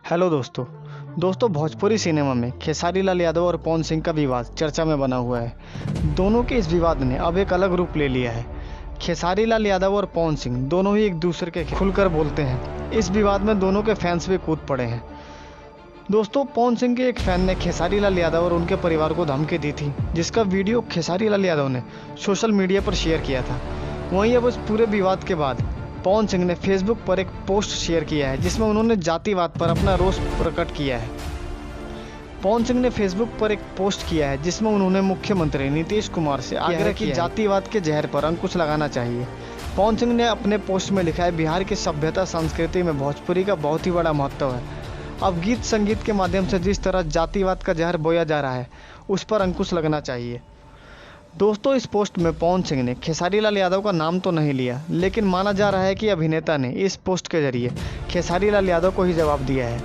Hello दोस्तों Bhojpuri cinema में खेसारी लाल यादव और पवन सिंह का विवाद चर्चा में बना हुआ है। दोनों के इस विवाद ने अब एक अलग रूप ले लिया है। खेसारी लाल यादव और पवन सिंह दोनों ही एक दूसरे के खुलकर बोलते हैं। इस विवाद में दोनों के फैंस भी कूद पड़े हैं। दोस्तों, पवन सिंह के एक फैन ने खेसारी लाल यादव और उनके परिवार को धमकी दी थी, जिसका वीडियो खेसारी लाल यादव ने सोशल मीडिया पर शेयर किया था। वहीं अब इस पूरे विवाद के बाद पवन सिंह ने फेसबुक पर एक पोस्ट शेयर किया है, जिसमें उन्होंने जातिवाद पर अपना रोष प्रकट किया है। पवन सिंह ने फेसबुक पर एक पोस्ट किया है, जिसमें उन्होंने मुख्यमंत्री नीतीश कुमार से आग्रह किया कि जातिवाद के जहर पर अंकुश लगाना चाहिए। पवन सिंह ने अपने पोस्ट में लिखा है, बिहार की सभ्यता संस्कृति में भोजपुरी का बहुत ही बड़ा महत्व है। अब गीत संगीत के माध्यम से जिस तरह जातिवाद का जहर बोया जा रहा है, उस पर अंकुश लगना चाहिए। दोस्तों, इस पोस्ट में पवन सिंह ने खेसारी लाल यादव का नाम तो नहीं लिया, लेकिन माना जा रहा है कि अभिनेता ने इस पोस्ट के जरिए खेसारी लाल यादव को ही जवाब दिया है।